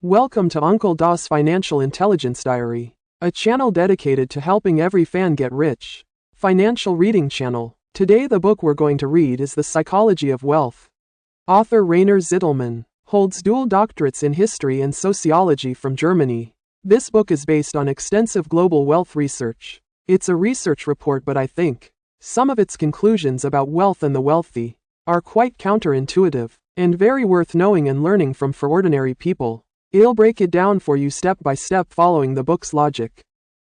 Welcome to Uncle Das Financial Intelligence Diary, a channel dedicated to helping every fan get rich. Financial Reading Channel. Today the book we're going to read is The Psychology of Wealth. Author Rainer Zitelmann holds dual doctorates in history and sociology from Germany. This book is based on extensive global wealth research. It's a research report, but I think some of its conclusions about wealth and the wealthy are quite counterintuitive and very worth knowing and learning from for ordinary people. I'll break it down for you step by step following the book's logic.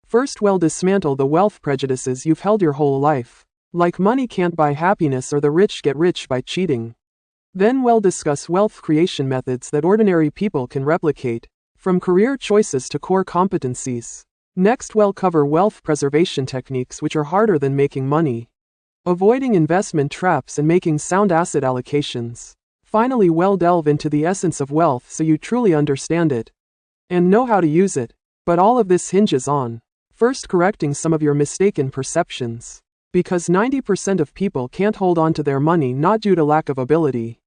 First, we'll dismantle the wealth prejudices you've held your whole life, like money can't buy happiness or the rich get rich by cheating. Then we'll discuss wealth creation methods that ordinary people can replicate, from career choices to core competencies. Next, we'll cover wealth preservation techniques which are harder than making money, avoiding investment traps and making sound asset allocations. Finally, we'll delve into the essence of wealth so you truly understand it and know how to use it. But all of this hinges on first correcting some of your mistaken perceptions. Because 90% of people can't hold on to their money not due to lack of ability,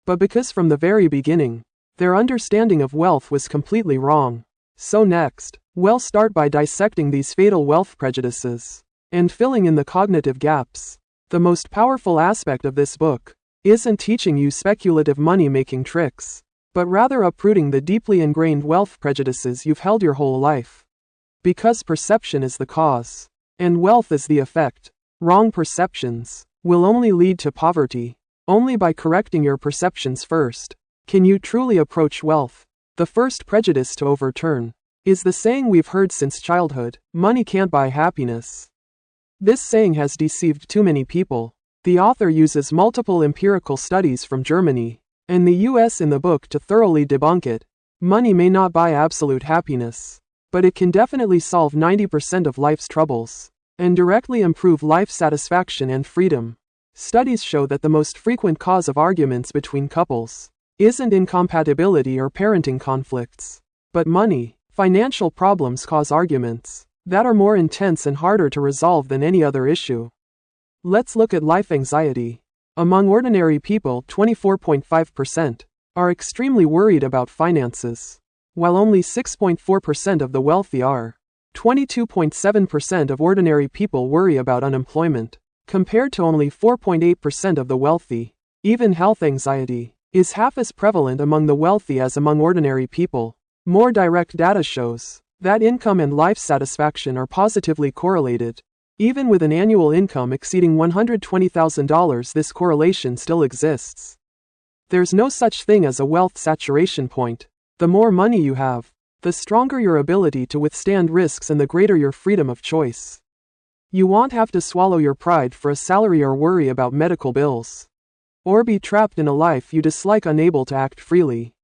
but because from the very beginning, their understanding of wealth was completely wrong. So next, we'll start by dissecting these fatal wealth prejudices and filling in the cognitive gaps. The most powerful aspect of this book isn't teaching you speculative money-making tricks, but rather uprooting the deeply ingrained wealth prejudices you've held your whole life. Because perception is the cause, and wealth is the effect. Wrong perceptions will only lead to poverty. Only by correcting your perceptions first can you truly approach wealth. The first prejudice to overturn is the saying we've heard since childhood: money can't buy happiness. This saying has deceived too many people. The author uses multiple empirical studies from Germany and the US in the book to thoroughly debunk it. Money may not buy absolute happiness, but it can definitely solve 90% of life's troubles and directly improve life satisfaction and freedom. Studies show that the most frequent cause of arguments between couples isn't incompatibility or parenting conflicts, but money. Financial problems cause arguments that are more intense and harder to resolve than any other issue. Let's look at life anxiety. Among ordinary people, 24.5% are extremely worried about finances, while only 6.4% of the wealthy are. 22.7% of ordinary people worry about unemployment, compared to only 4.8% of the wealthy. Even health anxiety is half as prevalent among the wealthy as among ordinary people. More direct data shows that income and life satisfaction are positively correlated. Even with an annual income exceeding $120,000, this correlation still exists. There's no such thing as a wealth saturation point. The more money you have, the stronger your ability to withstand risks and the greater your freedom of choice. You won't have to swallow your pride for a salary or worry about medical bills, or be trapped in a life you dislike, unable to act freely.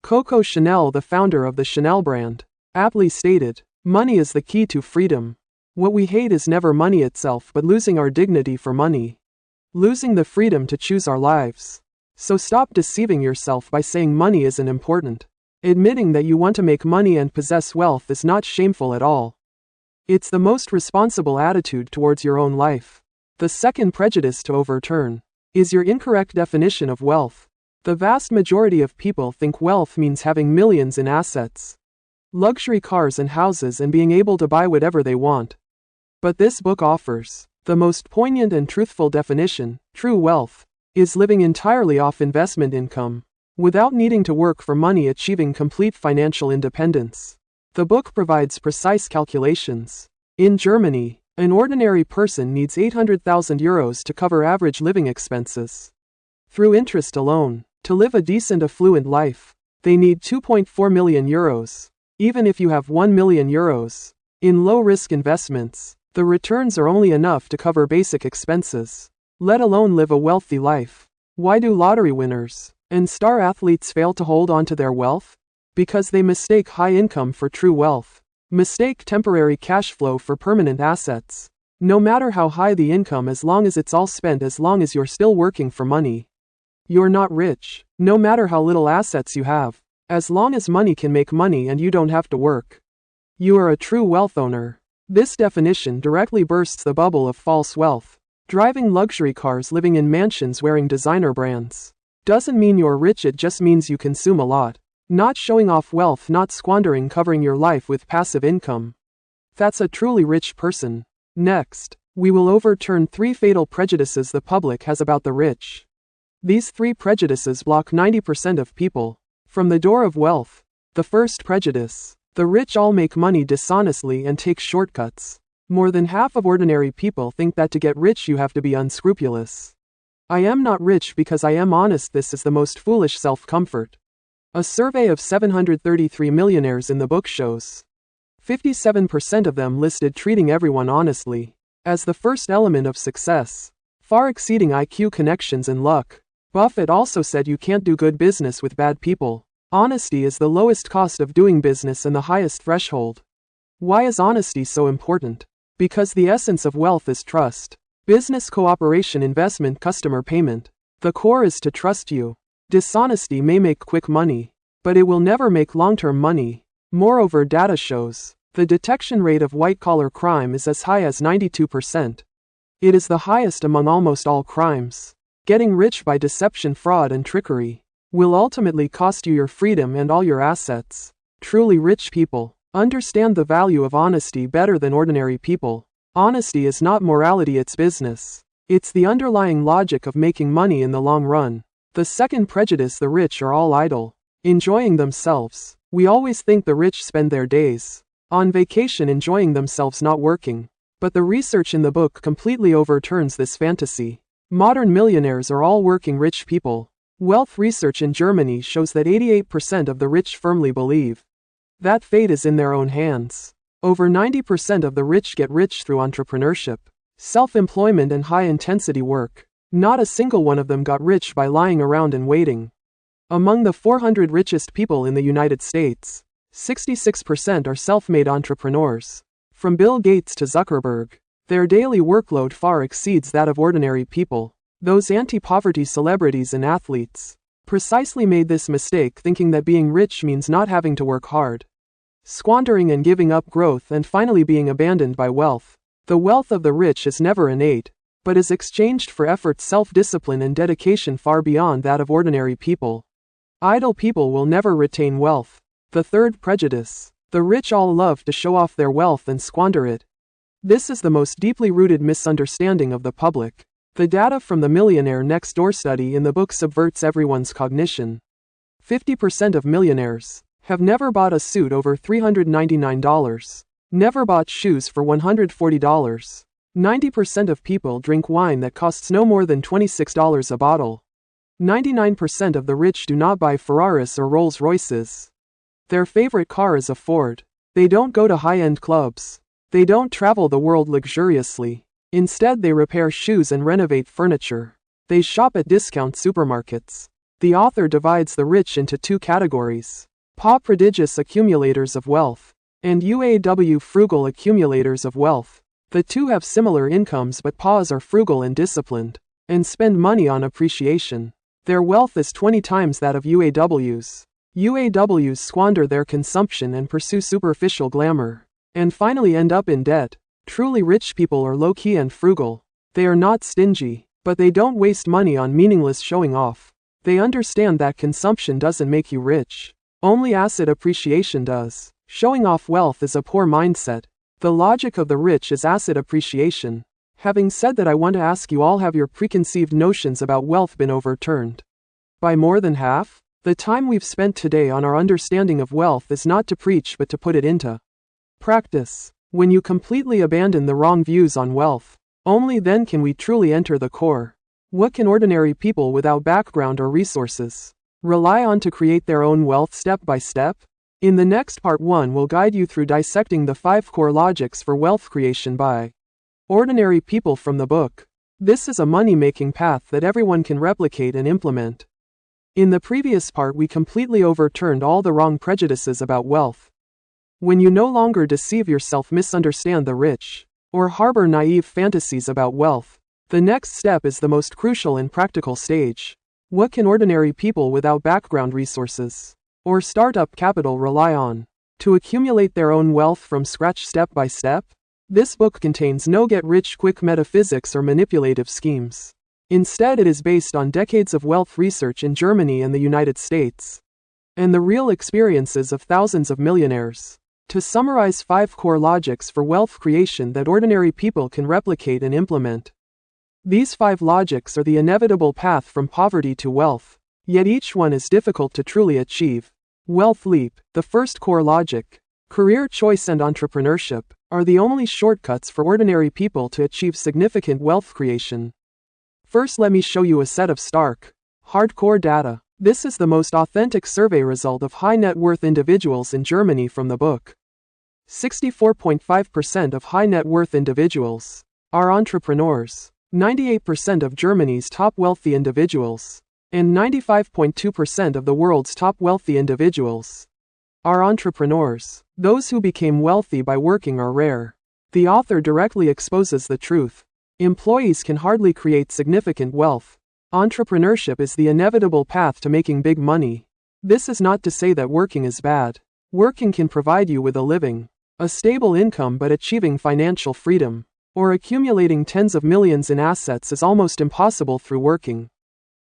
Coco Chanel, the founder of the Chanel brand, aptly stated, "Money is the key to freedom. What we hate is never money itself, but losing our dignity for money. Losing the freedom to choose our lives." So stop deceiving yourself by saying money isn't important. Admitting that you want to make money and possess wealth is not shameful at all. It's the most responsible attitude towards your own life. The second prejudice to overturn is your incorrect definition of wealth. The vast majority of people think wealth means having millions in assets, luxury cars and houses, and being able to buy whatever they want. But this book offers the most poignant and truthful definition. True wealth is living entirely off investment income, without needing to work for money, achieving complete financial independence. The book provides precise calculations. In Germany, an ordinary person needs 800,000 euros to cover average living expenses. Through interest alone, to live a decent affluent life, they need 2.4 million euros. Even if you have 1 million euros in low-risk investments, the returns are only enough to cover basic expenses, let alone live a wealthy life. Why do lottery winners and star athletes fail to hold on to their wealth? Because they mistake high income for true wealth, mistake temporary cash flow for permanent assets. No matter how high the income, as long as it's all spent, as long as you're still working for money, you're not rich. No matter how little assets you have, as long as money can make money and you don't have to work, you are a true wealth owner. This definition directly bursts the bubble of false wealth. Driving luxury cars, living in mansions, wearing designer brands doesn't mean you're rich, it just means you consume a lot. Not showing off wealth, not squandering, covering your life with passive income. That's a truly rich person. Next, we will overturn 3 fatal prejudices the public has about the rich. These 3 prejudices block 90% of people from the door of wealth. The first prejudice: the rich all make money dishonestly and take shortcuts. More than half of ordinary people think that to get rich you have to be unscrupulous. I am not rich because I am honest. This is the most foolish self-comfort. A survey of 733 millionaires in the book shows 57% of them listed treating everyone honestly as the first element of success, far exceeding IQ, connections, and luck. Buffett also said you can't do good business with bad people. Honesty is the lowest cost of doing business and the highest threshold. Why is honesty so important? Because the essence of wealth is trust. Business cooperation, investment, customer payment. The core is to trust you. Dishonesty may make quick money, but it will never make long-term money. Moreover, data shows the detection rate of white-collar crime is as high as 92%. It is the highest among almost all crimes. Getting rich by deception, fraud, and trickery will ultimately cost you your freedom and all your assets. Truly rich people understand the value of honesty better than ordinary people. Honesty is not morality, it's business. It's the underlying logic of making money in the long run. The second prejudice: the rich are all idle, enjoying themselves. We always think the rich spend their days on vacation enjoying themselves, not working. But the research in the book completely overturns this fantasy. Modern millionaires are all working rich people. Wealth research in Germany shows that 88% of the rich firmly believe that fate is in their own hands. Over 90% of the rich get rich through entrepreneurship, self-employment, and high-intensity work. Not a single one of them got rich by lying around and waiting. Among the 400 richest people in the United States, 66% are self-made entrepreneurs. From Bill Gates to Zuckerberg, their daily workload far exceeds that of ordinary people. Those anti-poverty celebrities and athletes precisely made this mistake, thinking that being rich means not having to work hard, squandering and giving up growth, and finally being abandoned by wealth. The wealth of the rich is never innate, but is exchanged for effort, self-discipline, and dedication far beyond that of ordinary people. Idle people will never retain wealth. The third prejudice: the rich all love to show off their wealth and squander it. This is the most deeply rooted misunderstanding of the public. The data from the Millionaire Next Door study in the book subverts everyone's cognition. 50% of millionaires have never bought a suit over $399, never bought shoes for $140. 90% of people drink wine that costs no more than $26 a bottle. 99% of the rich do not buy Ferraris or Rolls Royces. Their favorite car is a Ford. They don't go to high-end clubs. They don't travel the world luxuriously. Instead, they repair shoes and renovate furniture. They shop at discount supermarkets. The author divides the rich into 2 categories: PA, prodigious accumulators of wealth, and UAW, frugal accumulators of wealth. The 2 have similar incomes, but PAs are frugal and disciplined, and spend money on appreciation. Their wealth is 20 times that of UAWs. UAWs squander their consumption and pursue superficial glamour, and finally end up in debt. Truly rich people are low-key and frugal. They are not stingy, but they don't waste money on meaningless showing off. They understand that consumption doesn't make you rich. Only asset appreciation does. Showing off wealth is a poor mindset. The logic of the rich is asset appreciation. Having said that, I want to ask you all, have your preconceived notions about wealth been overturned by more than half? The time we've spent today on our understanding of wealth is not to preach but to put it into practice. When you completely abandon the wrong views on wealth, only then can we truly enter the core. What can ordinary people without background or resources rely on to create their own wealth step by step? In the next part 1, we'll guide you through dissecting the 5 core logics for wealth creation by ordinary people from the book. This is a money-making path that everyone can replicate and implement. In the previous part, we completely overturned all the wrong prejudices about wealth. When you no longer deceive yourself, misunderstand the rich, or harbor naive fantasies about wealth, the next step is the most crucial and practical stage. What can ordinary people without background resources or startup capital rely on to accumulate their own wealth from scratch step by step? This book contains no get-rich-quick metaphysics or manipulative schemes. Instead, it is based on decades of wealth research in Germany and the United States. and the real experiences of thousands of millionaires. To summarize 5 core logics for wealth creation that ordinary people can replicate and implement. These 5 logics are the inevitable path from poverty to wealth, yet each one is difficult to truly achieve. Wealth leap. The first core logic, career choice and entrepreneurship, are the only shortcuts for ordinary people to achieve significant wealth creation. First, let me show you a set of stark, hardcore data. This is the most authentic survey result of high net worth individuals in Germany from the book. 64.5% of high net worth individuals are entrepreneurs. 98% of Germany's top wealthy individuals, and 95.2% of the world's top wealthy individuals are entrepreneurs. Those who became wealthy by working are rare. The author directly exposes the truth. Employees can hardly create significant wealth. Entrepreneurship is the inevitable path to making big money. This is not to say that working is bad. Working can provide you with a living, a stable income, but achieving financial freedom, or accumulating tens of millions in assets is almost impossible through working.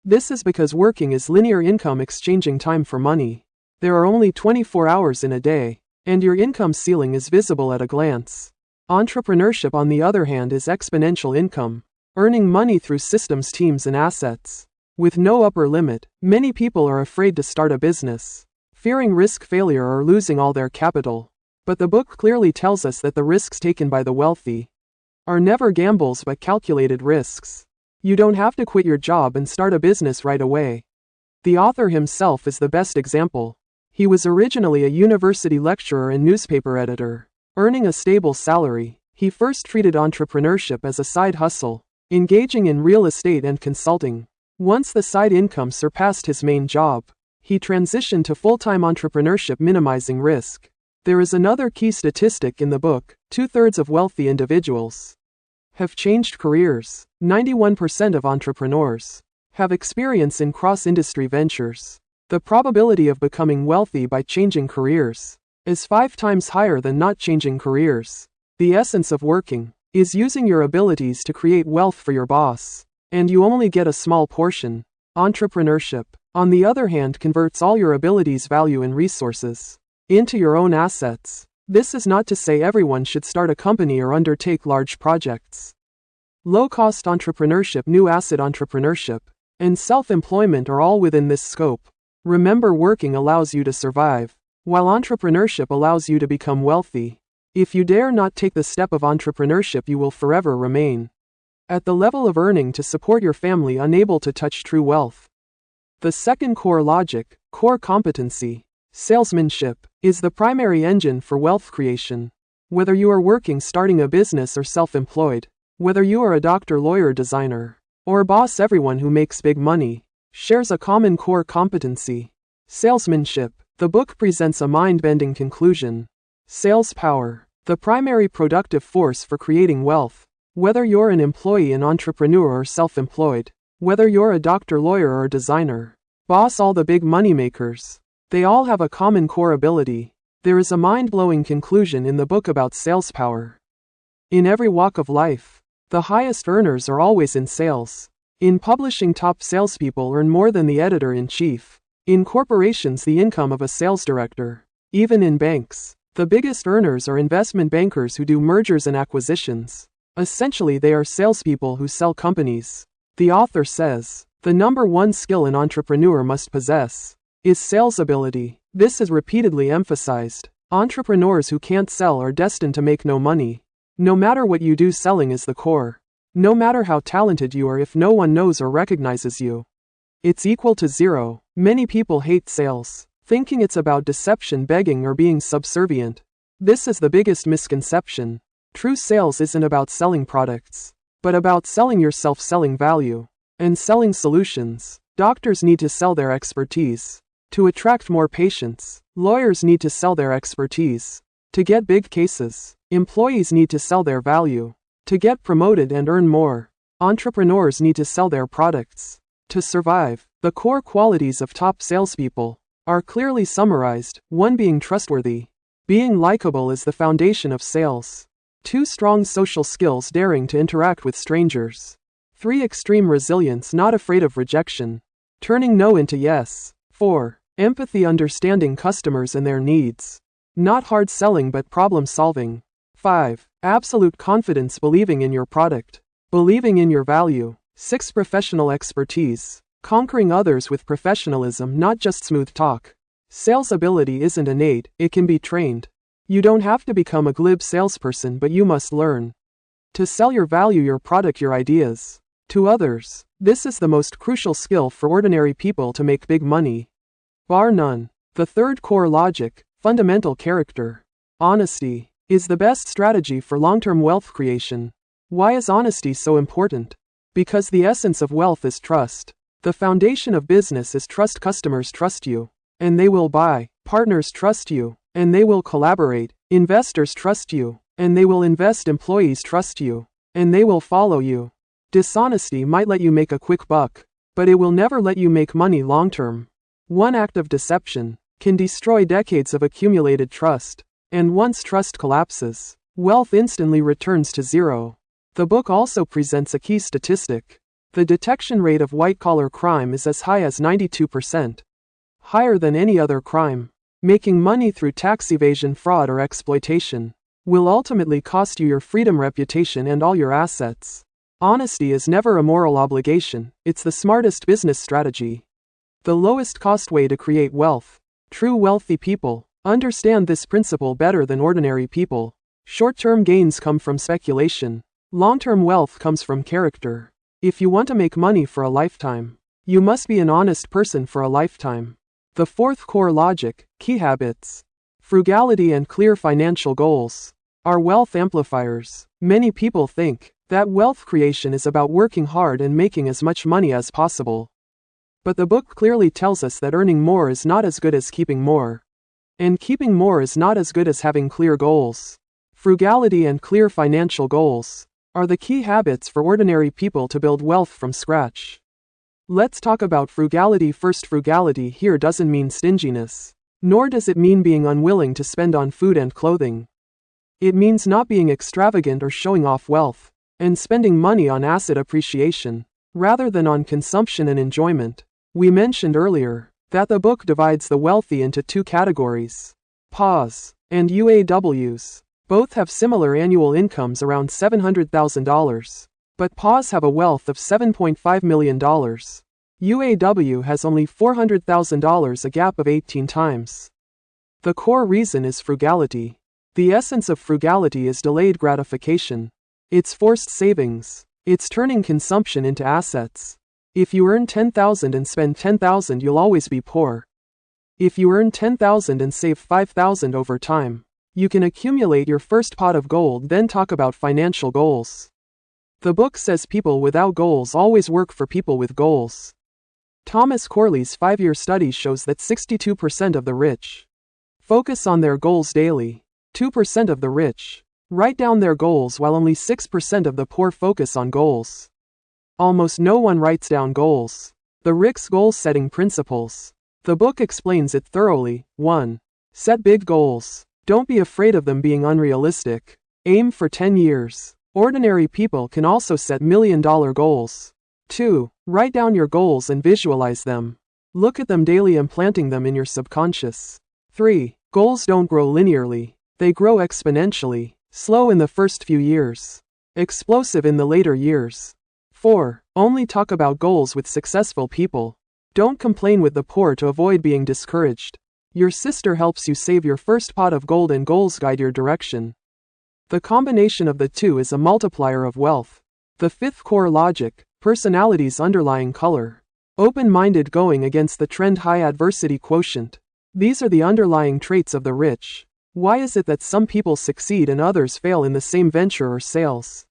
This is because working is linear income exchanging time for money. There are only 24 hours in a day, and your income ceiling is visible at a glance. Entrepreneurship, on the other hand, is exponential income, earning money through systems, teams, and assets. With no upper limit, many people are afraid to start a business, fearing risk failure or losing all their capital. But the book clearly tells us that the risks taken by the wealthy are never gambles but calculated risks. You don't have to quit your job and start a business right away. The author himself is the best example. He was originally a university lecturer and newspaper editor, earning a stable salary. He first treated entrepreneurship as a side hustle, engaging in real estate and consulting. Once the side income surpassed his main job, he transitioned to full-time entrepreneurship, minimizing risk. There is another key statistic in the book: 2/3 of wealthy individuals have changed careers. 91% of entrepreneurs have experience in cross-industry ventures. The probability of becoming wealthy by changing careers is 5 times higher than not changing careers. The essence of working is using your abilities to create wealth for your boss, and you only get a small portion. Entrepreneurship, on the other hand, converts all your abilities, value, and resources into your own assets. This is not to say everyone should start a company or undertake large projects. Low-cost entrepreneurship, new asset entrepreneurship, and self-employment are all within this scope. Remember, working allows you to survive, while entrepreneurship allows you to become wealthy. If you dare not take the step of entrepreneurship, you will forever remain at the level of earning to support your family, unable to touch true wealth. The second core logic, core competency, salesmanship, is the primary engine for wealth creation. Whether you are working, starting a business, or self-employed, whether you are a doctor, lawyer, designer, or boss, everyone who makes big money shares a common core competency: salesmanship. The book presents a mind-bending conclusion. Sales power, the primary productive force for creating wealth. Whether you're an employee, an entrepreneur, or self-employed, whether you're a doctor, lawyer, or designer, boss, all the big moneymakers, they all have a common core ability. There is a mind-blowing conclusion in the book about sales power. In every walk of life, the highest earners are always in sales. In publishing, top salespeople earn more than the editor-in-chief. In corporations, the income of a sales director. Even in banks, the biggest earners are investment bankers who do mergers and acquisitions. Essentially, they are salespeople who sell companies. The author says, the number one skill an entrepreneur must possess is sales ability. This is repeatedly emphasized. Entrepreneurs who can't sell are destined to make no money. No matter what you do, selling is the core. No matter how talented you are, if no one knows or recognizes you, it's equal to zero. Many people hate sales, thinking it's about deception, begging, or being subservient. This is the biggest misconception. True sales isn't about selling products, but about selling yourself, selling value, and selling solutions. Doctors need to sell their expertise to attract more patients. Lawyers need to sell their expertise to get big cases. Employees need to sell their value to get promoted and earn more. Entrepreneurs need to sell their products to survive. The core qualities of top salespeople are clearly summarized: 1. Being trustworthy. Being likable is the foundation of sales. 2. Strong social skills, daring to interact with strangers. 3. Extreme resilience, not afraid of rejection, turning no into yes. 4. Empathy, understanding customers and their needs. Not hard selling but problem solving. 5. Absolute confidence, believing in your product. Believing in your value. 6. Professional expertise. Conquering others with professionalism, not just smooth talk. Sales ability isn't innate, it can be trained. You don't have to become a glib salesperson, but you must learn to sell your value, your product, your ideas to others. This is the most crucial skill for ordinary people to make big money, bar none. The third core logic, fundamental character. Honesty is the best strategy for long-term wealth creation. Why is honesty so important? Because the essence of wealth is trust. The foundation of business is trust. Customers trust you, and they will buy. Partners trust you, and they will collaborate. Investors trust you, and they will invest. Employees trust you, and they will follow you. Dishonesty might let you make a quick buck, but it will never let you make money long-term. One act of deception can destroy decades of accumulated trust, and once trust collapses, wealth instantly returns to zero. The book also presents a key statistic. The detection rate of white-collar crime is as high as 92%, higher than any other crime. Making money through tax evasion, fraud, or exploitation will ultimately cost you your freedom, reputation, and all your assets. Honesty is never a moral obligation, it's the smartest business strategy. The lowest cost way to create wealth. True wealthy people understand this principle better than ordinary people. Short-term gains come from speculation. Long-term wealth comes from character. If you want to make money for a lifetime, you must be an honest person for a lifetime. The fourth core logic, key habits. Frugality and clear financial goals are wealth amplifiers. Many people think that wealth creation is about working hard and making as much money as possible. But the book clearly tells us that earning more is not as good as keeping more. And keeping more is not as good as having clear goals. Frugality and clear financial goals are the key habits for ordinary people to build wealth from scratch. Let's talk about frugality first. Frugality here doesn't mean stinginess, nor does it mean being unwilling to spend on food and clothing. It means not being extravagant or showing off wealth, and spending money on asset appreciation, rather than on consumption and enjoyment. We mentioned earlier that the book divides the wealthy into two categories, PAWs and UAWs. Both have similar annual incomes around $700,000, but PAWs have a wealth of $7.5 million. UAW has only $400,000, a gap of 18 times. The core reason is frugality. The essence of frugality is delayed gratification. It's forced savings. It's turning consumption into assets. If you earn $10,000 and spend $10,000, you'll always be poor. If you earn $10,000 and save $5,000 over time, you can accumulate your first pot of gold. Then talk about financial goals. The book says people without goals always work for people with goals. Thomas Corley's 5-year study shows that 62% of the rich focus on their goals daily. 2% of the rich write down their goals, while only 6% of the poor focus on goals. Almost no one writes down goals. The Rick's goal-setting principles. The book explains it thoroughly. 1. Set big goals. Don't be afraid of them being unrealistic. Aim for 10 years. Ordinary people can also set million-dollar goals. 2. Write down your goals and visualize them. Look at them daily, implanting them in your subconscious. 3. Goals don't grow linearly. They grow exponentially. Slow in the first few years, explosive in the later years. 4. Only talk about goals with successful people. Don't complain with the poor to avoid being discouraged. Your sister helps you save your first pot of gold, and goals guide your direction. The combination of the two is a multiplier of wealth. The fifth core logic, personality's underlying color. Open-minded, going against the trend, high adversity quotient. These are the underlying traits of the rich. Why is it that some people succeed and others fail in the same venture or sales?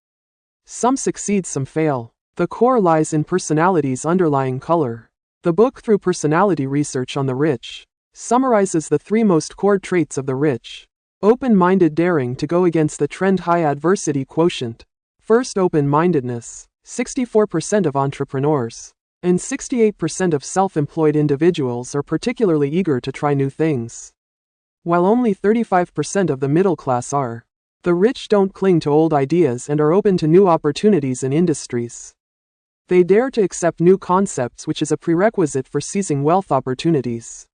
Some succeed, some fail. The core lies in personality's underlying color. The book, through personality research on the rich, summarizes the 3 most core traits of the rich. Open-minded, daring to go against the trend, high adversity quotient. First, open-mindedness. 64% of entrepreneurs and 68% of self-employed individuals are particularly eager to try new things, while only 35% of the middle class are. The rich don't cling to old ideas and are open to new opportunities and industries. They dare to accept new concepts, which is a prerequisite for seizing wealth opportunities.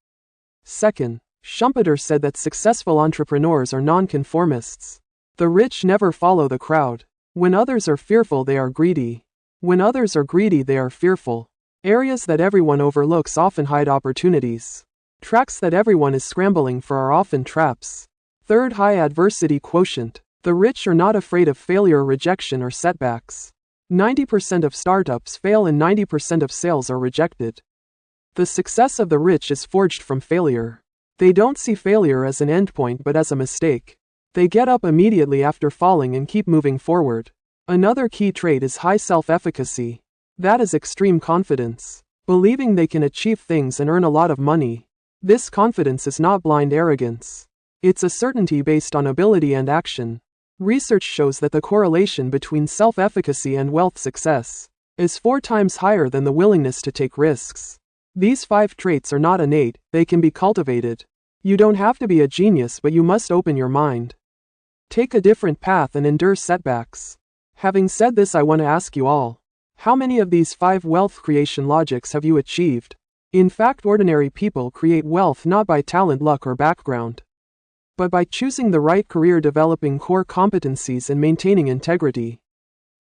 Second, Schumpeter said that successful entrepreneurs are nonconformists. The rich never follow the crowd. When others are fearful, they are greedy. When others are greedy, they are fearful. Areas that everyone overlooks often hide opportunities. Tracks that everyone is scrambling for are often traps. Third, high adversity quotient. The rich are not afraid of failure, rejection, or setbacks. 90% of startups fail and 90% of sales are rejected. The success of the rich is forged from failure. They don't see failure as an endpoint but as a mistake. They get up immediately after falling and keep moving forward. Another key trait is high self-efficacy. That is extreme confidence, believing they can achieve things and earn a lot of money. This confidence is not blind arrogance. It's a certainty based on ability and action. Research shows that the correlation between self-efficacy and wealth success is 4 times higher than the willingness to take risks. These 5 traits are not innate, they can be cultivated. You don't have to be a genius, but you must open your mind. Take a different path and endure setbacks. Having said this, I want to ask you all, how many of these 5 wealth creation logics have you achieved? In fact, ordinary people create wealth not by talent, luck, or background, but by choosing the right career, developing core competencies, and maintaining integrity,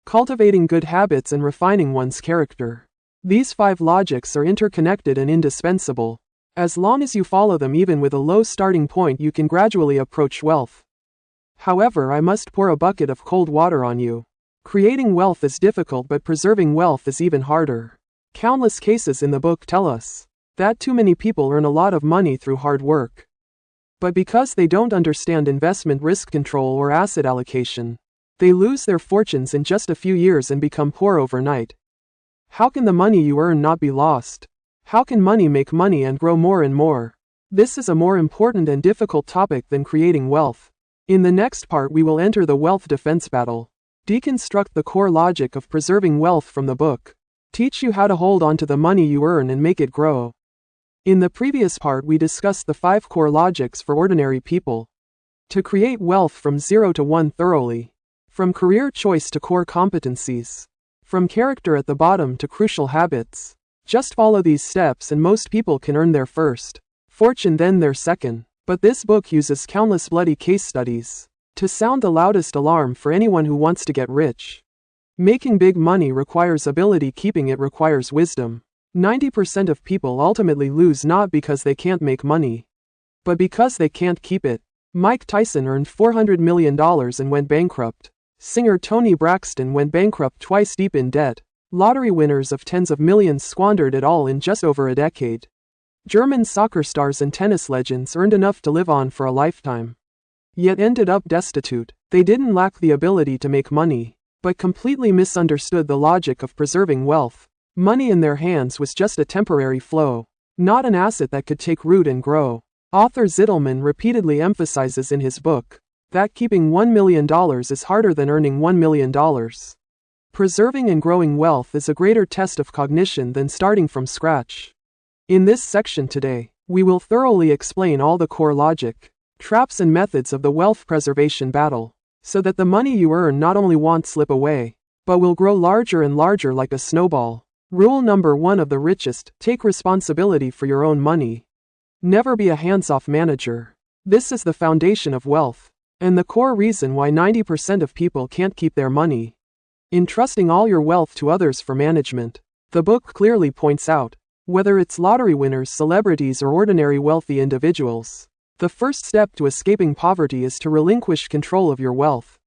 cultivating good habits, and refining one's character. These 5 logics are interconnected and indispensable. As long as you follow them, even with a low starting point, you can gradually approach wealth. However, I must pour a bucket of cold water on you. Creating wealth is difficult, but preserving wealth is even harder. Countless cases in the book tell us that too many people earn a lot of money through hard work, but because they don't understand investment, risk control, or asset allocation, they lose their fortunes in just a few years and become poor overnight. How can the money you earn not be lost? How can money make money and grow more and more? This is a more important and difficult topic than creating wealth. In the next part, we will enter the wealth defense battle, deconstruct the core logic of preserving wealth from the book, teach you how to hold on to the money you earn and make it grow. In the previous part, we discussed the 5 core logics for ordinary people to create wealth from 0 to 1 thoroughly, from career choice to core competencies, from character at the bottom to crucial habits. Just follow these steps and most people can earn their first fortune, then their second. But this book uses countless bloody case studies to sound the loudest alarm for anyone who wants to get rich. Making big money requires ability, keeping it requires wisdom. 90% of people ultimately lose not because they can't make money, but because they can't keep it. Mike Tyson earned $400 million and went bankrupt. Singer Toni Braxton went bankrupt twice, deep in debt. Lottery winners of tens of millions squandered it all in just over a decade. German soccer stars and tennis legends earned enough to live on for a lifetime, yet ended up destitute. They didn't lack the ability to make money, but completely misunderstood the logic of preserving wealth. Money in their hands was just a temporary flow, not an asset that could take root and grow. Author Zitelmann repeatedly emphasizes in his book that keeping $1 million is harder than earning $1 million. Preserving and growing wealth is a greater test of cognition than starting from scratch. In this section today, we will thoroughly explain all the core logic, traps, and methods of the wealth preservation battle, so that the money you earn not only won't slip away, but will grow larger and larger like a snowball. Rule number 1 of the richest: take responsibility for your own money. Never be a hands-off manager. This is the foundation of wealth, and the core reason why 90% of people can't keep their money. Entrusting all your wealth to others for management. The book clearly points out, whether it's lottery winners, celebrities, or ordinary wealthy individuals, the first step to escaping poverty is to relinquish control of your wealth.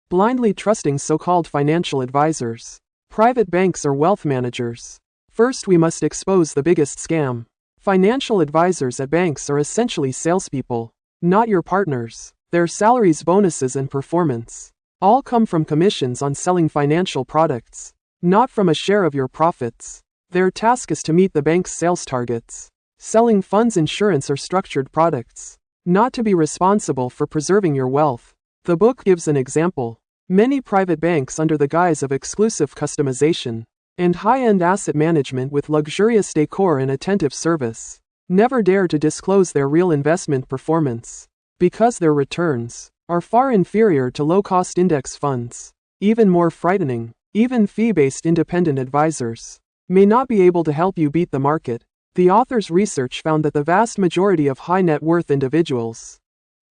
Blindly trusting so-called financial advisors, private banks, or wealth managers. First, we must expose the biggest scam. Financial advisors at banks are essentially salespeople, not your partners. Their salaries, bonuses, and performance all come from commissions on selling financial products, not from a share of your profits. Their task is to meet the bank's sales targets, selling funds, insurance, or structured products, not to be responsible for preserving your wealth. The book gives an example. Many private banks, under the guise of exclusive customization and high-end asset management with luxurious decor and attentive service, never dare to disclose their real investment performance, because their returns are far inferior to low-cost index funds. Even more frightening, even fee-based independent advisors may not be able to help you beat the market. The author's research found that the vast majority of high net worth individuals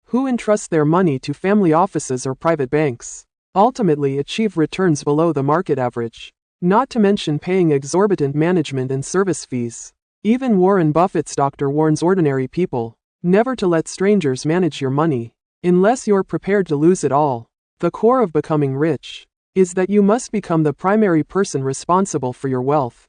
who entrust their money to family offices or private banks ultimately achieve returns below the market average, not to mention paying exorbitant management and service fees. Even Warren Buffett's doctor warns ordinary people never to let strangers manage your money, unless you're prepared to lose it all. The core of becoming rich is that you must become the primary person responsible for your wealth.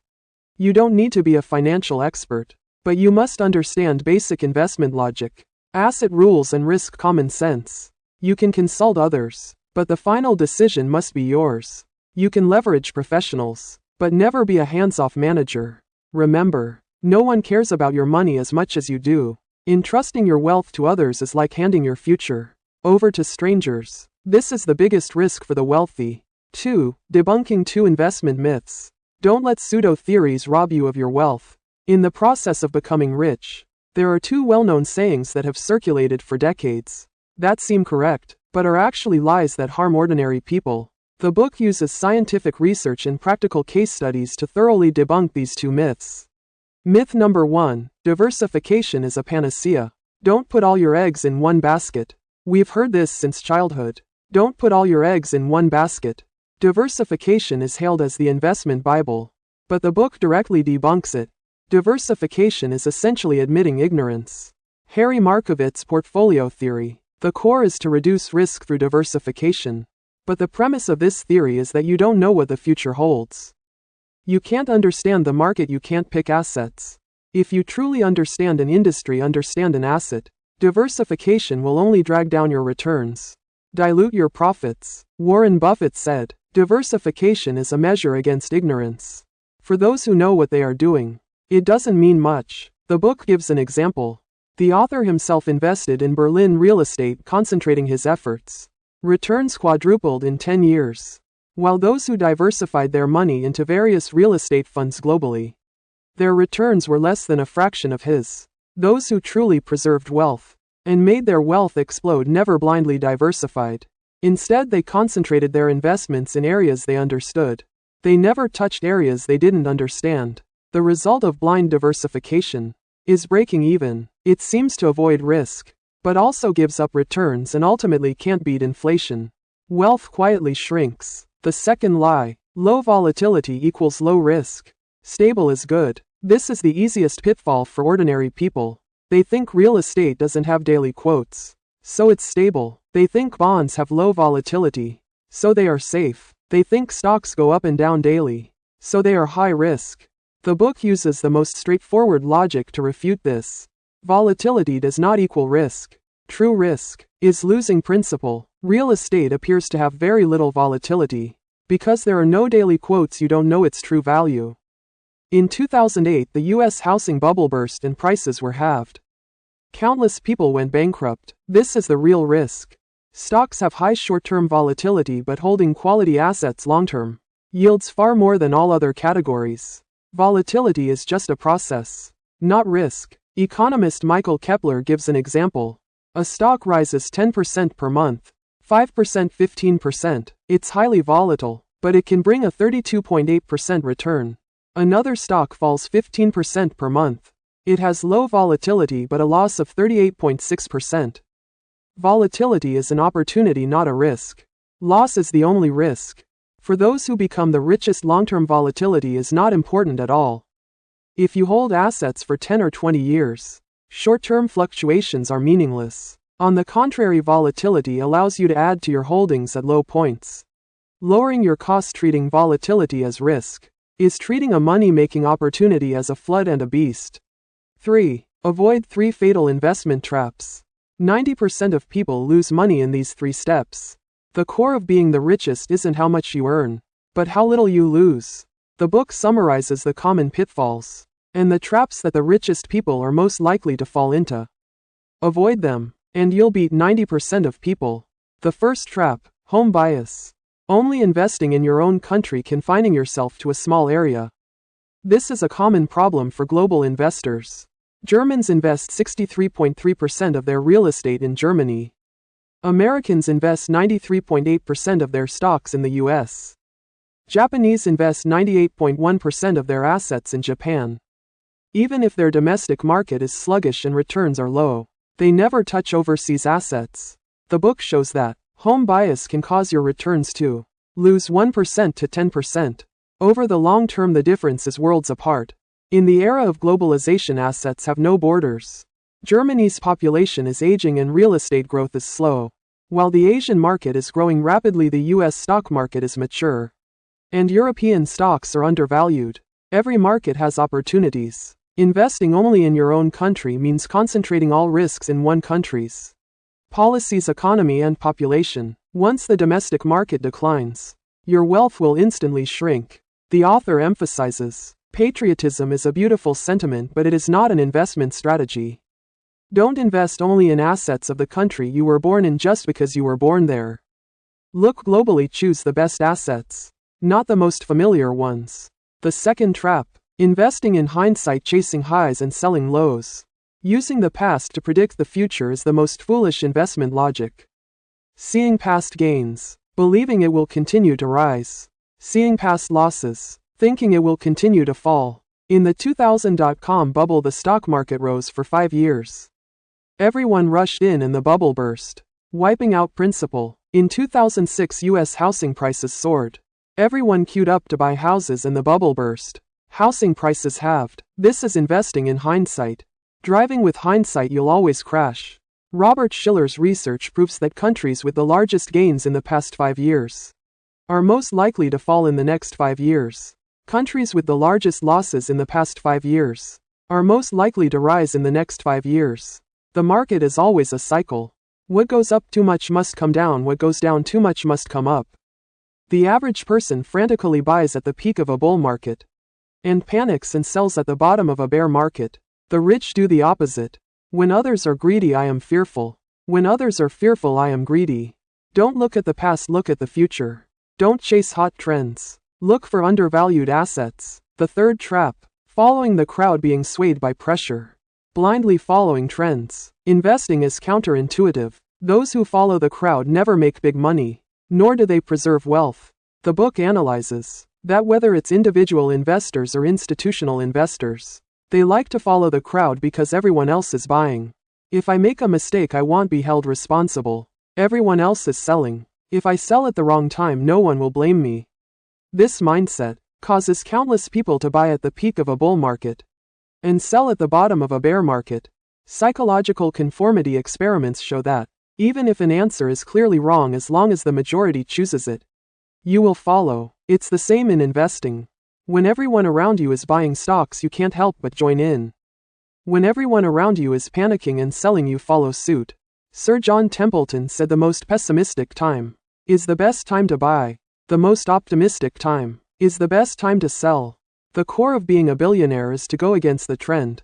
You don't need to be a financial expert, but you must understand basic investment logic, asset rules, and risk common sense. You can consult others, but the final decision must be yours. You can leverage professionals, but never be a hands-off manager. Remember, no one cares about your money as much as you do. Entrusting your wealth to others is like handing your future over to strangers. This is the biggest risk for the wealthy. 2. Debunking 2 investment myths. Don't let pseudo-theories rob you of your wealth. In the process of becoming rich, there are 2 well-known sayings that have circulated for decades that seem correct, but are actually lies that harm ordinary people. The book uses scientific research and practical case studies to thoroughly debunk these 2 myths. Myth number 1. Diversification is a panacea. Don't put all your eggs in one basket. We've heard this since childhood. Don't put all your eggs in one basket. Diversification is hailed as the investment Bible, but the book directly debunks it. Diversification is essentially admitting ignorance. Harry Markovitz's portfolio theory. The core is to reduce risk through diversification, but the premise of this theory is that you don't know what the future holds. You can't understand the market, you can't pick assets. If you truly understand an industry, understand an asset, diversification will only drag down your returns, dilute your profits. Warren Buffett said, diversification is a measure against ignorance. For those who know what they are doing, it doesn't mean much. The book gives an example. The author himself invested in Berlin real estate, concentrating his efforts. Returns quadrupled in 10 years. While those who diversified their money into various real estate funds globally, their returns were less than a fraction of his. Those who truly preserved wealth and made their wealth explode never blindly diversified. Instead, they concentrated their investments in areas they understood. They never touched areas they didn't understand. The result of blind diversification is breaking even. It seems to avoid risk, but also gives up returns and ultimately can't beat inflation. Wealth quietly shrinks. The second lie. Low volatility equals low risk. Stable is good. This is the easiest pitfall for ordinary people. They think real estate doesn't have daily quotes, so it's stable. They think bonds have low volatility, so they are safe. They think stocks go up and down daily, so they are high risk. The book uses the most straightforward logic to refute this. Volatility does not equal risk. True risk is losing principal. Real estate appears to have very little volatility. Because there are no daily quotes, you don't know its true value. In 2008, the US housing bubble burst and prices were halved. Countless people went bankrupt. This is the real risk. Stocks have high short-term volatility, but holding quality assets long-term yields far more than all other categories. Volatility is just a process, not risk. Economist Michael Kepler gives an example. A stock rises 10% per month, 5%, 15%. It's highly volatile, but it can bring a 32.8% return. Another stock falls 15% per month. It has low volatility but a loss of 38.6%. Volatility is an opportunity, not a risk. Loss is the only risk. For those who become the richest, long-term volatility is not important at all. If you hold assets for 10 or 20 years, short-term fluctuations are meaningless. On the contrary, volatility allows you to add to your holdings at low points. Lowering your costs. Treating volatility as risk is treating a money-making opportunity as a flood and a beast. 3. Avoid 3 fatal investment traps. 90% of people lose money in these 3 steps. The core of being the richest isn't how much you earn, but how little you lose. The book summarizes the common pitfalls and the traps that the richest people are most likely to fall into. Avoid them, and you'll beat 90% of people. The first trap, home bias. Only investing in your own country, confining yourself to a small area. This is a common problem for global investors. Germans invest 63.3% of their real estate in Germany. Americans invest 93.8% of their stocks in the US. Japanese invest 98.1% of their assets in Japan. Even if their domestic market is sluggish and returns are low, they never touch overseas assets. The book shows that home bias can cause your returns to lose 1% to 10%. Over the long term, the difference is worlds apart. In the era of globalization, assets have no borders. Germany's population is aging and real estate growth is slow. While the Asian market is growing rapidly, the US stock market is mature. And European stocks are undervalued. Every market has opportunities. Investing only in your own country means concentrating all risks in one country's policies, economy, and population. Once the domestic market declines, your wealth will instantly shrink. The author emphasizes, patriotism is a beautiful sentiment, but it is not an investment strategy. Don't invest only in assets of the country you were born in just because you were born there. Look globally, choose the best assets, not the most familiar ones. The second trap, investing in hindsight, chasing highs and selling lows. Using the past to predict the future is the most foolish investment logic. Seeing past gains, believing it will continue to rise. Seeing past losses, thinking it will continue to fall. In the 2000.com bubble, the stock market rose for 5 years. Everyone rushed in and the bubble burst, wiping out principal. In 2006, US housing prices soared. Everyone queued up to buy houses and the bubble burst. Housing prices halved. This is investing in hindsight. Driving with hindsight, you'll always crash. Robert Shiller's research proves that countries with the largest gains in the past 5 years are most likely to fall in the next 5 years. Countries with the largest losses in the past 5 years are most likely to rise in the next 5 years. The market is always a cycle. What goes up too much must come down, what goes down too much must come up. The average person frantically buys at the peak of a bull market and panics and sells at the bottom of a bear market. The rich do the opposite. When others are greedy, I am fearful. When others are fearful, I am greedy. Don't look at the past, look at the future. Don't chase hot trends. Look for undervalued assets. The third trap, following the crowd, being swayed by pressure. Blindly following trends. Investing is counterintuitive. Those who follow the crowd never make big money, nor do they preserve wealth. The book analyzes that whether it's individual investors or institutional investors, they like to follow the crowd because everyone else is buying. If I make a mistake, I won't be held responsible. Everyone else is selling. If I sell at the wrong time, no one will blame me. This mindset causes countless people to buy at the peak of a bull market and sell at the bottom of a bear market. Psychological conformity experiments show that even if an answer is clearly wrong, as long as the majority chooses it, you will follow. It's the same in investing. When everyone around you is buying stocks, you can't help but join in. When everyone around you is panicking and selling, you follow suit. Sir John Templeton said the most pessimistic time is the best time to buy. The most optimistic time is the best time to sell. The core of being a billionaire is to go against the trend,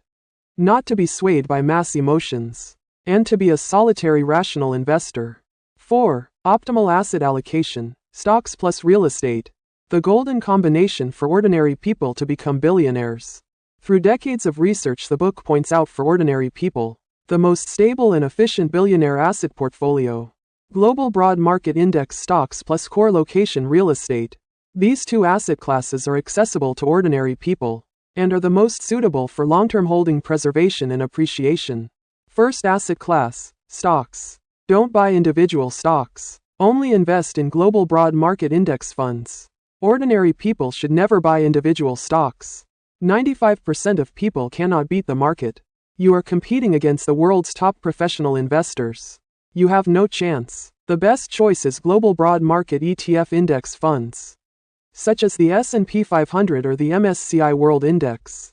not to be swayed by mass emotions, and to be a solitary rational investor. 4. Optimal asset allocation, stocks plus real estate. The golden combination for ordinary people to become billionaires. Through decades of research, the book points out for ordinary people the most stable and efficient billionaire asset portfolio. Global Broad Market Index stocks plus core location real estate. These two asset classes are accessible to ordinary people and are the most suitable for long-term holding, preservation, and appreciation. First asset class, stocks. Don't buy individual stocks. Only invest in global broad market index funds. Ordinary people should never buy individual stocks. 95% of people cannot beat the market. You are competing against the world's top professional investors. You have no chance. The best choice is global broad market ETF index funds, such as the S&P 500 or the MSCI World Index.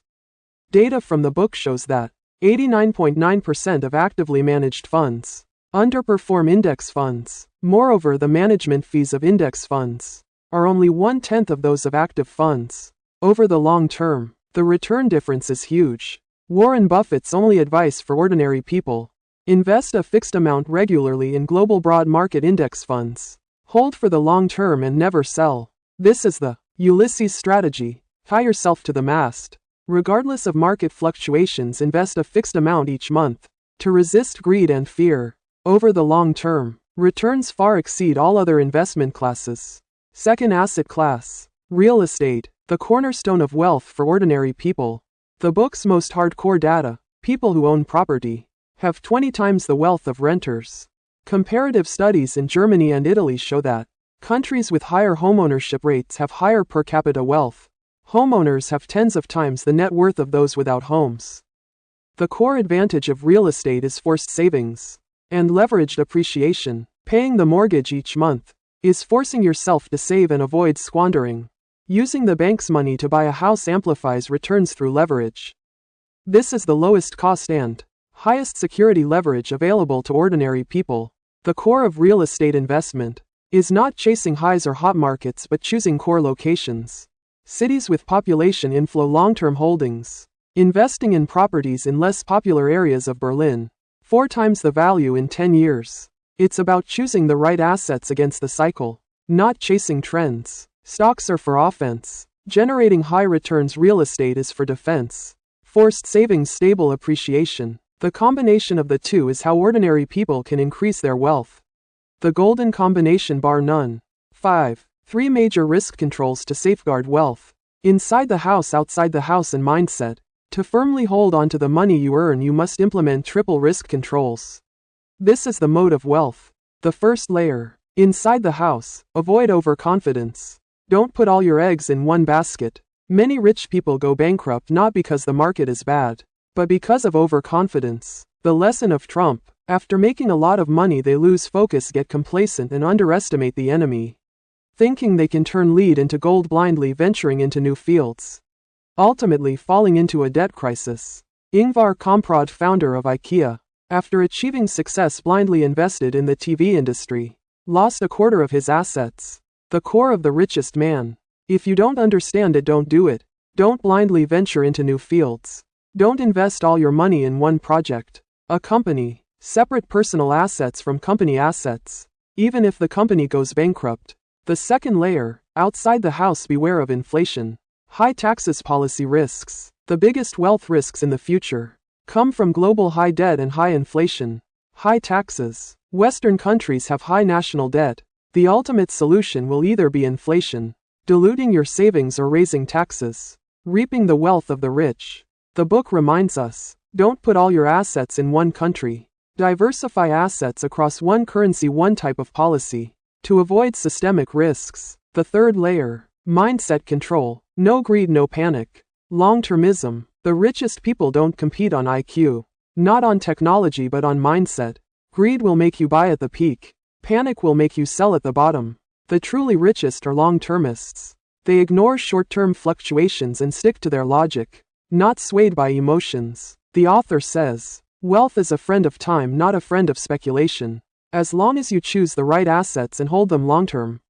Data from the book shows that 89.9% of actively managed funds underperform index funds. Moreover, the management fees of index funds are only 1/10 of those of active funds. Over the long term, the return difference is huge. Warren Buffett's only advice for ordinary people: invest a fixed amount regularly in global broad market index funds. Hold for the long term and never sell. This is the Ulysses strategy. Tie yourself to the mast. Regardless of market fluctuations, invest a fixed amount each month to resist greed and fear. Over the long term, returns far exceed all other investment classes. Second asset class, real estate, the cornerstone of wealth for ordinary people. The book's most hardcore data, people who own property, have 20 times the wealth of renters. Comparative studies in Germany and Italy show that countries with higher homeownership rates have higher per capita wealth. Homeowners have tens of times the net worth of those without homes. The core advantage of real estate is forced savings and leveraged appreciation. Paying the mortgage each month is forcing yourself to save and avoid squandering. Using the bank's money to buy a house amplifies returns through leverage. This is the lowest cost and highest security leverage available to ordinary people. The core of real estate investment is not chasing highs or hot markets but choosing core locations. Cities with population inflow long-term holdings. Investing in properties in less popular areas of Berlin. 4 times the value in 10 years. It's about choosing the right assets against the cycle, not chasing trends. Stocks are for offense. Generating high returns. Real estate is for defense. Forced savings. Stable appreciation. The combination of the two is how ordinary people can increase their wealth. The golden combination bar none. 5. 3 major risk controls to safeguard wealth. Inside the house, outside the house, and mindset. To firmly hold on to the money you earn, you must implement triple risk controls. This is the mode of wealth. The first layer. Inside the house, avoid overconfidence. Don't put all your eggs in one basket. Many rich people go bankrupt not because the market is bad, but because of overconfidence. The lesson of Trump. After making a lot of money, they lose focus, get complacent, and underestimate the enemy. Thinking they can turn lead into gold, blindly venturing into new fields. Ultimately falling into a debt crisis. Ingvar Kamprad, founder of IKEA, after achieving success, blindly invested in the TV industry. Lost a quarter of his assets. The core of the richest man. If you don't understand it, don't do it. Don't blindly venture into new fields. Don't invest all your money in one project. A company. Separate personal assets from company assets. Even if the company goes bankrupt. The second layer. Outside the house, beware of inflation. High taxes. Policy risks. The biggest wealth risks in the future come from global high debt and high inflation. High taxes. Western countries have high national debt. The ultimate solution will either be inflation, diluting your savings, or raising taxes, reaping the wealth of the rich. The book reminds us, don't put all your assets in one country. Diversify assets across one currency, one type of policy, to avoid systemic risks. The third layer. Mindset control. No greed, no panic. Long-termism. The richest people don't compete on IQ, not on technology, but on mindset. Greed will make you buy at the peak. Panic will make you sell at the bottom. The truly richest are long-termists. They ignore short-term fluctuations and stick to their logic, not swayed by emotions. The author says, wealth is a friend of time, not a friend of speculation. As long as you choose the right assets and hold them long-term.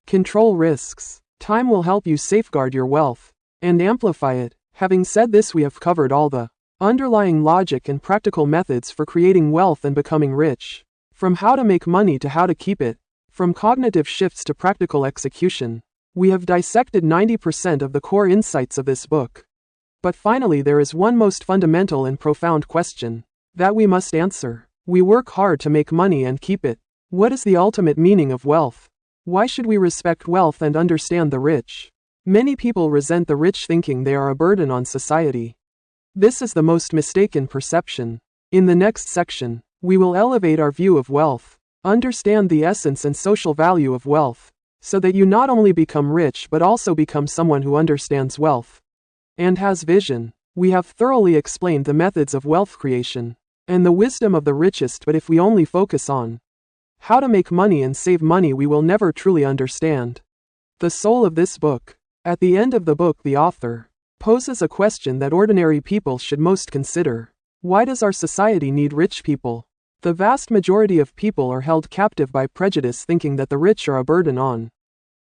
Control risks. Time will help you safeguard your wealth and amplify it. Having said this, we have covered all the underlying logic and practical methods for creating wealth and becoming rich. From how to make money to how to keep it. From cognitive shifts to practical execution. We have dissected 90% of the core insights of this book. But finally, there is one most fundamental and profound question that we must answer. We work hard to make money and keep it. What is the ultimate meaning of wealth? Why should we respect wealth and understand the rich? Many people resent the rich, thinking they are a burden on society. This is the most mistaken perception. In the next section, we will elevate our view of wealth, understand the essence and social value of wealth, so that you not only become rich but also become someone who understands wealth and has vision. We have thoroughly explained the methods of wealth creation and the wisdom of the richest, but if we only focus on how to make money and save money, we will never truly understand the soul of this book. At the end of the book, the author poses a question that ordinary people should most consider. Why does our society need rich people? The vast majority of people are held captive by prejudice, thinking that the rich are a burden on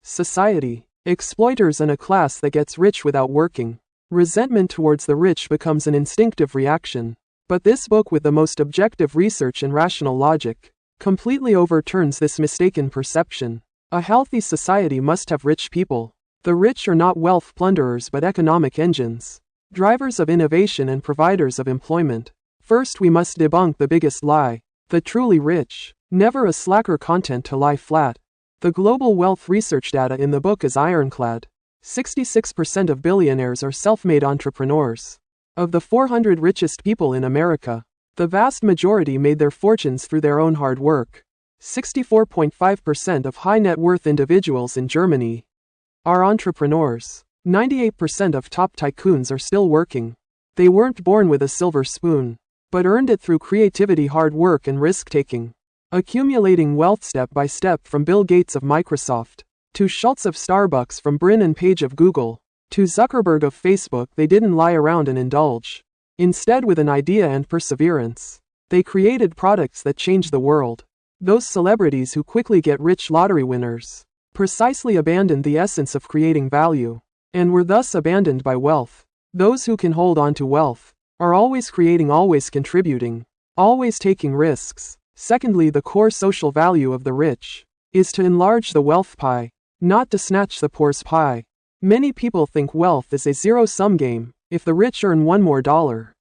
society, exploiters, and a class that gets rich without working. Resentment towards the rich becomes an instinctive reaction. But this book, with the most objective research and rational logic, completely overturns this mistaken perception. A healthy society must have rich people. The rich are not wealth plunderers but economic engines, drivers of innovation and providers of employment. First, we must debunk the biggest lie. The truly rich, never a slacker, content to lie flat. The global wealth research data in the book is ironclad. 66% of billionaires are self-made entrepreneurs. Of the 400 richest people in America, the vast majority made their fortunes through their own hard work. 64.5% of high net worth individuals in Germany are entrepreneurs. 98% of top tycoons are still working. They weren't born with a silver spoon, but earned it through creativity, hard work, and risk-taking. Accumulating wealth step by step, from Bill Gates of Microsoft, to Schultz of Starbucks, from Brin and Page of Google, to Zuckerberg of Facebook. They didn't lie around and indulge. Instead, with an idea and perseverance, they created products that change the world. Those celebrities who quickly get rich, lottery winners, precisely abandoned the essence of creating value, and were thus abandoned by wealth. Those who can hold on to wealth are always creating, always contributing, always taking risks. Secondly, the core social value of the rich is to enlarge the wealth pie, not to snatch the poor's pie. Many people think wealth is a zero-sum game. If the rich earn $1 more,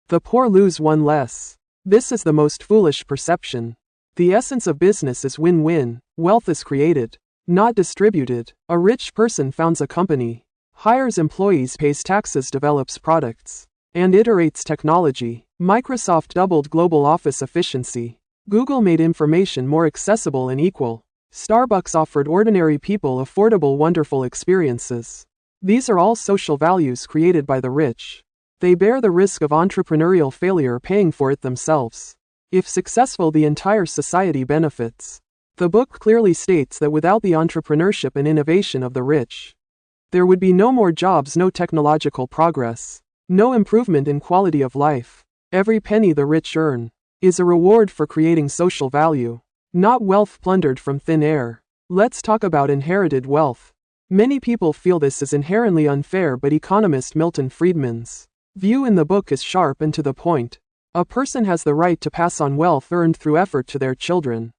the poor lose $1 less. This is the most foolish perception. The essence of business is win-win. Wealth is created, not distributed. A rich person founds a company, hires employees, pays taxes, develops products, and iterates technology. Microsoft doubled global office efficiency. Google made information more accessible and equal. Starbucks offered ordinary people affordable, wonderful experiences. These are all social values created by the rich. They bear the risk of entrepreneurial failure, paying for it themselves. If successful, the entire society benefits. The book clearly states that without the entrepreneurship and innovation of the rich, there would be no more jobs, no technological progress, no improvement in quality of life. Every penny the rich earn is a reward for creating social value, not wealth plundered from thin air. Let's talk about inherited wealth. Many people feel this is inherently unfair, but economist Milton Friedman's view in the book is sharp and to the point. A person has the right to pass on wealth earned through effort to their children.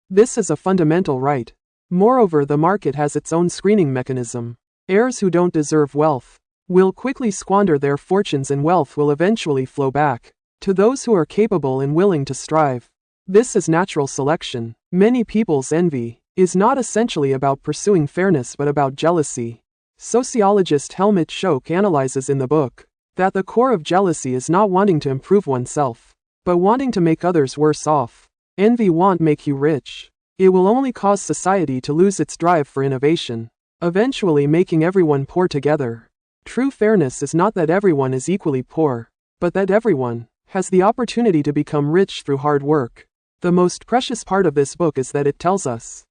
This is a fundamental right. Moreover, the market has its own screening mechanism. Heirs who don't deserve wealth will quickly squander their fortunes, and wealth will eventually flow back to those who are capable and willing to strive. This is natural selection. Many people's envy is not essentially about pursuing fairness but about jealousy. Sociologist Helmut Schoch analyzes in the book that the core of jealousy is not wanting to improve oneself, but wanting to make others worse off. Envy won't make you rich. It will only cause society to lose its drive for innovation, eventually making everyone poor together. True fairness is not that everyone is equally poor, but that everyone has the opportunity to become rich through hard work. The most precious part of this book is that it tells us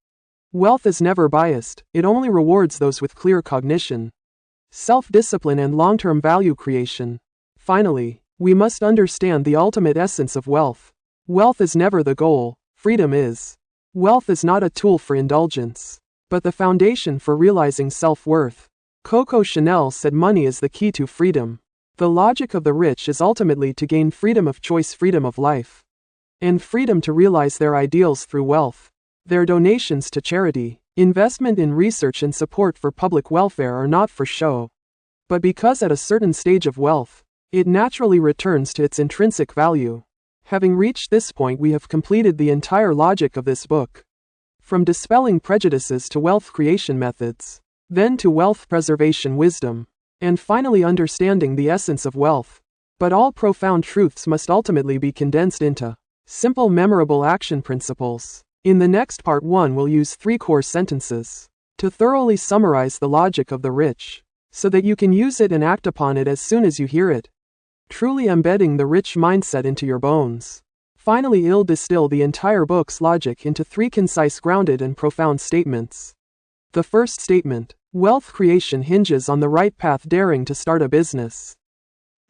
wealth is never biased. It only rewards those with clear cognition, self-discipline, and long-term value creation. Finally, we must understand the ultimate essence of wealth. Wealth is never the goal, freedom is. Wealth is not a tool for indulgence, but the foundation for realizing self-worth. Coco Chanel said money is the key to freedom. The logic of the rich is ultimately to gain freedom of choice, freedom of life, and freedom to realize their ideals through wealth. Their donations to charity, investment in research, and support for public welfare are not for show, but because at a certain stage of wealth, it naturally returns to its intrinsic value. Having reached this point, we have completed the entire logic of this book. From dispelling prejudices to wealth creation methods, then to wealth preservation wisdom, and finally understanding the essence of wealth. But all profound truths must ultimately be condensed into simple, memorable action principles. In the next part 1, we'll use 3 core sentences to thoroughly summarize the logic of the rich, so that you can use it and act upon it as soon as you hear it, truly embedding the rich mindset into your bones. Finally, I'll distill the entire book's logic into 3 concise, grounded, and profound statements. The first statement: wealth creation hinges on the right path, daring to start a business.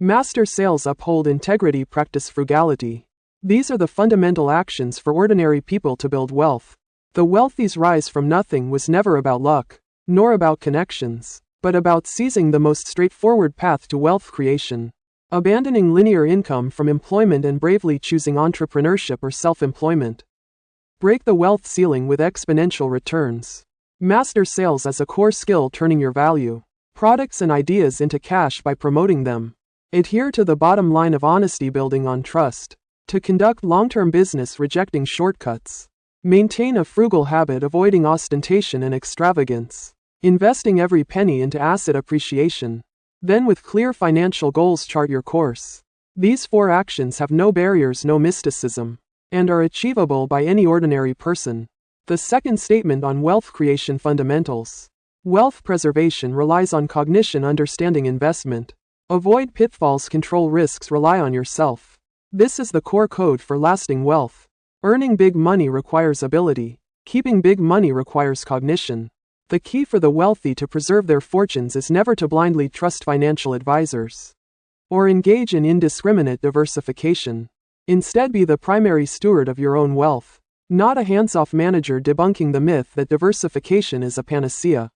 Master sales, uphold integrity, practice frugality. These are the fundamental actions for ordinary people to build wealth. The wealthy's rise from nothing was never about luck, nor about connections, but about seizing the most straightforward path to wealth creation, abandoning linear income from employment and bravely choosing entrepreneurship or self-employment. Break the wealth ceiling with exponential returns. Master sales as a core skill, turning your value, products, and ideas into cash by promoting them. Adhere to the bottom line of honesty, building on trust. To conduct long-term business, rejecting shortcuts. Maintain a frugal habit, avoiding ostentation and extravagance. Investing every penny into asset appreciation. Then with clear financial goals chart your course. These 4 actions have no barriers, no mysticism, and are achievable by any ordinary person. The second statement on wealth creation fundamentals. Wealth preservation relies on cognition, understanding investment. Avoid pitfalls, control risks, rely on yourself. This is the core code for lasting wealth. Earning big money requires ability. Keeping big money requires cognition. The key for the wealthy to preserve their fortunes is never to blindly trust financial advisors or engage in indiscriminate diversification. Instead, be the primary steward of your own wealth, not a hands-off manager debunking the myth that diversification is a panacea.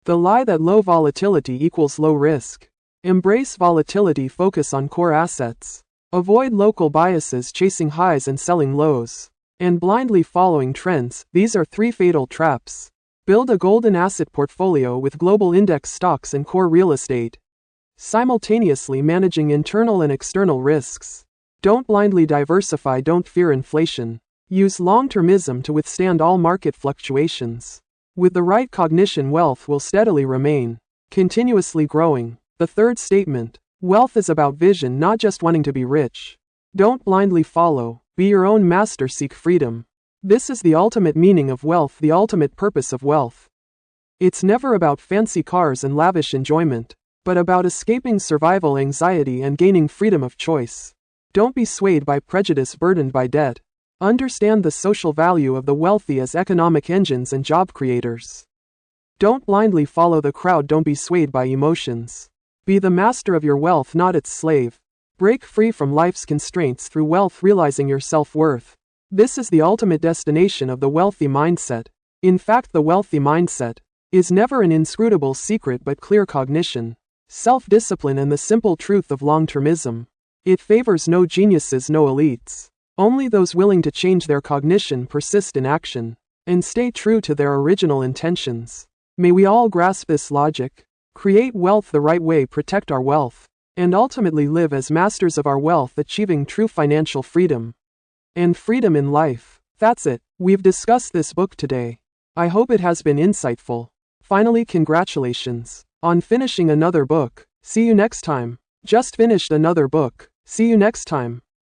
The lie that low volatility equals low risk. Embrace volatility, focus on core assets. Avoid local biases, chasing highs and selling lows, and blindly following trends. These are 3 fatal traps. Build a golden asset portfolio with global index stocks and core real estate, simultaneously managing internal and external risks. Don't blindly diversify, don't fear inflation. Use long-termism to withstand all market fluctuations. With the right cognition, wealth will steadily remain, continuously growing. The third statement. Wealth is about vision, not just wanting to be rich. Don't blindly follow, be your own master, seek freedom. This is the ultimate meaning of wealth, the ultimate purpose of wealth. It's never about fancy cars and lavish enjoyment, but about escaping survival anxiety and gaining freedom of choice. Don't be swayed by prejudice, burdened by debt. Understand the social value of the wealthy as economic engines and job creators. Don't blindly follow the crowd, don't be swayed by emotions. Be the master of your wealth, not its slave. Break free from life's constraints through wealth, realizing your self-worth. This is the ultimate destination of the wealthy mindset. In fact, the wealthy mindset is never an inscrutable secret but clear cognition, self-discipline, and the simple truth of long-termism. It favors no geniuses, no elites. Only those willing to change their cognition, persist in action, and stay true to their original intentions. May we all grasp this logic, create wealth the right way, protect our wealth, and ultimately live as masters of our wealth, achieving true financial freedom and freedom in life. That's it. We've discussed this book today. I hope it has been insightful. Finally, congratulations on finishing another book. See you next time. Just finished another book. See you next time.